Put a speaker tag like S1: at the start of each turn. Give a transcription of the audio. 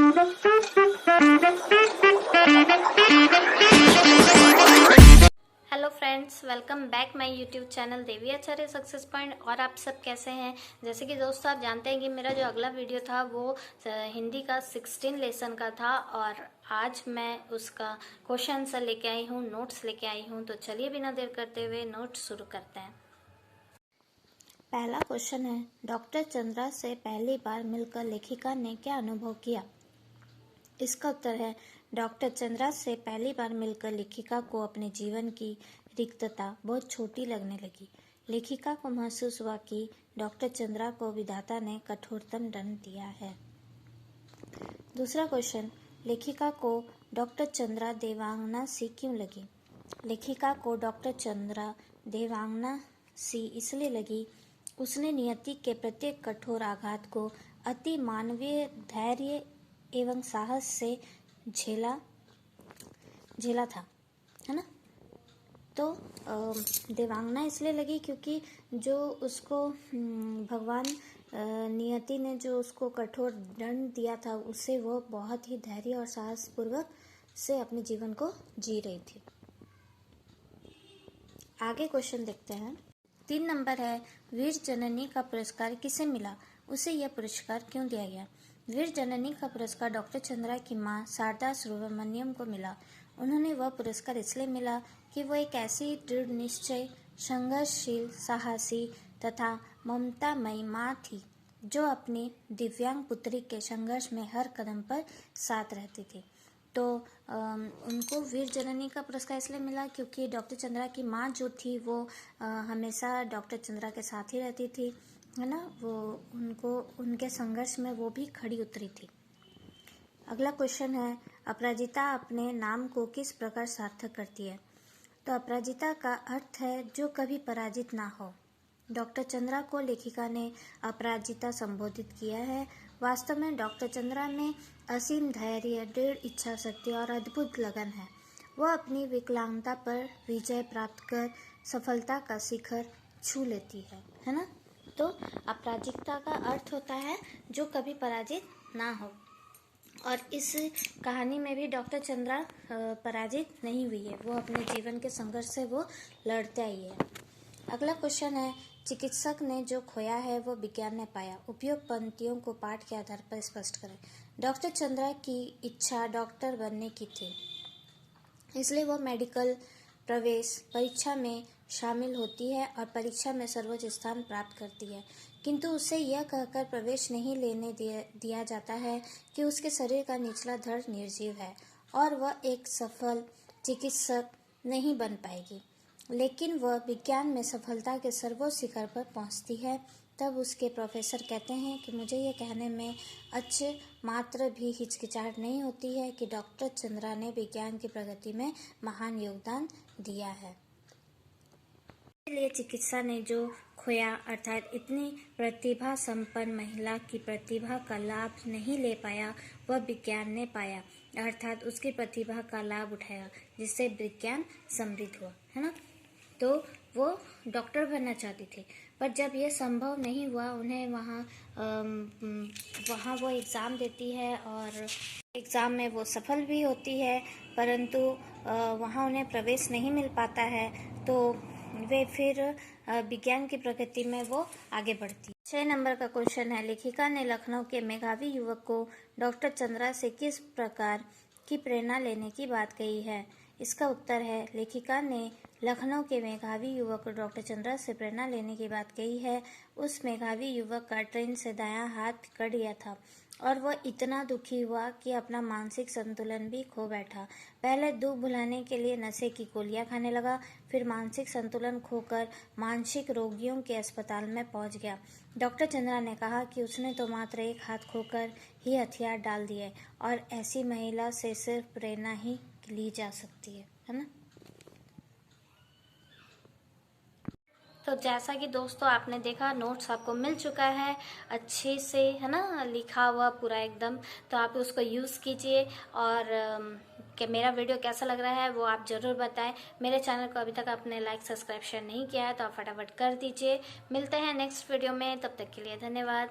S1: Hello friends, welcome back my YouTube channel Devi Acharya success point. और आप सब कैसे हैं? जैसे कि दोस्तों आप जानते हैं कि मेरा जो अगला वीडियो था वो हिंदी का 16 लेसन का था और आज मैं उसका क्वेश्चन आंसर लेके आई हूँ, नोट्स लेके आई हूँ। तो चलिए बिना देर करते हुए नोट्स शुरू करते हैं। पहला क्वेश्चन है, डॉक्टर चंद्रा से पहली बार मिलकर लेखिका ने क्या अनुभव किया? इसका उत्तर है, डॉक्टर चंद्रा से पहली बार मिलकर लेखिका को अपने जीवन की रिक्तता बहुत छोटी लगने लगी। लेखिका को महसूस हुआ कि डॉक्टर चंद्रा को विधाता ने कठोरतम दंड दिया है। दूसरा क्वेश्चन, लेखिका को डॉक्टर चंद्रा देवांगना सी क्यों लगी? लेखिका को डॉक्टर चंद्रा देवांगना सी इसलिए लगी, उसने नियति के प्रत्येक कठोर आघात को अति मानवीय धैर्य एवं साहस से झेला था, है ना। तो देवांगना इसलिए लगी क्योंकि जो उसको भगवान नियति ने जो उसको कठोर दंड दिया था उससे वो बहुत ही धैर्य और साहस पूर्वक से अपने जीवन को जी रही थी। आगे क्वेश्चन देखते हैं। 3 नंबर है, वीर जननी का पुरस्कार किसे मिला? उसे यह पुरस्कार क्यों दिया गया? वीर जननी का पुरस्कार डॉक्टर चंद्रा की मां शारदा सुब्रमण्यम को मिला। उन्होंने वह पुरस्कार इसलिए मिला कि वो एक ऐसी दृढ़ निश्चय, संघर्षशील, साहसी तथा ममतामयी मां थी जो अपनी दिव्यांग पुत्री के संघर्ष में हर कदम पर साथ रहती थी। तो उनको वीर जननी का पुरस्कार इसलिए मिला क्योंकि डॉक्टर चंद्रा की माँ जो थी वो हमेशा डॉक्टर चंद्रा के साथ ही रहती थी, है ना। वो उनको उनके संघर्ष में वो भी खड़ी उतरी थी। अगला क्वेश्चन है, अपराजिता अपने नाम को किस प्रकार सार्थक करती है? तो अपराजिता का अर्थ है जो कभी पराजित ना हो। डॉक्टर चंद्रा को लेखिका ने अपराजिता संबोधित किया है। वास्तव में डॉक्टर चंद्रा में असीम धैर्य, दृढ़ इच्छा शक्ति और अद्भुत लगन है। वह अपनी विकलांगता पर विजय प्राप्त कर सफलता का शिखर छू लेती है ना। तो अपराजिता का अर्थ होता है जो कभी पराजित ना हो। और इस कहानी में भी डॉक्टर चंद्रा पराजित नहीं हुई है, वो अपने जीवन के संघर्ष से वो लड़ते आई है। अगला क्वेश्चन है, चिकित्सक ने जो खोया है वो विज्ञान ने पाया। उपयुक्त पंक्तियों को पाठ के आधार पर स्पष्ट करें। डॉक्टर चंद्रा की इच्छा डॉक्टर बनने की थी, इसलिए वो मेडिकल प्रवेश परीक्षा में शामिल होती है और परीक्षा में सर्वोच्च स्थान प्राप्त करती है। किंतु उसे यह कहकर प्रवेश नहीं लेने दिया जाता है कि उसके शरीर का निचला धड़ निर्जीव है और वह एक सफल चिकित्सक नहीं बन पाएगी। लेकिन वह विज्ञान में सफलता के सर्वोच्च शिखर पर पहुंचती है। तब उसके प्रोफेसर कहते हैं कि मुझे ये कहने में अच्छे मात्र भी हिचकिचाहट नहीं होती है कि डॉक्टर चंद्रा ने विज्ञान की प्रगति में महान योगदान दिया है। इसलिए चिकित्सा ने जो खोया अर्थात इतनी प्रतिभा संपन्न महिला की प्रतिभा का लाभ नहीं ले पाया, वह विज्ञान ने पाया अर्थात उसकी प्रतिभा का लाभ उठाया, जिससे विज्ञान समृद्ध हुआ, है ना। तो वो डॉक्टर बनना चाहती थी, पर जब ये संभव नहीं हुआ, उन्हें वहाँ वो एग्ज़ाम देती है और एग्ज़ाम में वो सफल भी होती है, परंतु वहाँ उन्हें प्रवेश नहीं मिल पाता है। तो वे फिर विज्ञान की प्रगति में वो आगे बढ़ती। 6 नंबर का क्वेश्चन है, लेखिका ने लखनऊ के मेधावी युवक को डॉक्टर चंद्रा से किस प्रकार की प्रेरणा लेने की बात कही है? इसका उत्तर है, लेखिका ने लखनऊ के मेधावी युवक को डॉक्टर चंद्रा से प्रेरणा लेने की बात कही है। उस मेधावी युवक का ट्रेन से दायां हाथ कट गया था और वह इतना दुखी हुआ कि अपना मानसिक संतुलन भी खो बैठा। पहले दुख भुलाने के लिए नशे की गोलियां खाने लगा, फिर मानसिक संतुलन खोकर मानसिक रोगियों के अस्पताल में पहुंच गया। डॉक्टर चंद्रा ने कहा कि उसने तो मात्र एक हाथ खोकर ही हथियार डाल दिए और ऐसी महिला से सिर्फ प्रेरणा ही ली जा सकती है ना। तो जैसा कि दोस्तों आपने देखा, नोट्स आपको मिल चुका है अच्छे से, है ना, लिखा हुआ पूरा एकदम। तो आप उसको यूज़ कीजिए और कि मेरा वीडियो कैसा लग रहा है वो आप ज़रूर बताएं। मेरे चैनल को अभी तक आपने लाइक सब्सक्राइब शेयर नहीं किया है तो आप फटाफट कर दीजिए। मिलते हैं नेक्स्ट वीडियो में, तब तक के लिए धन्यवाद।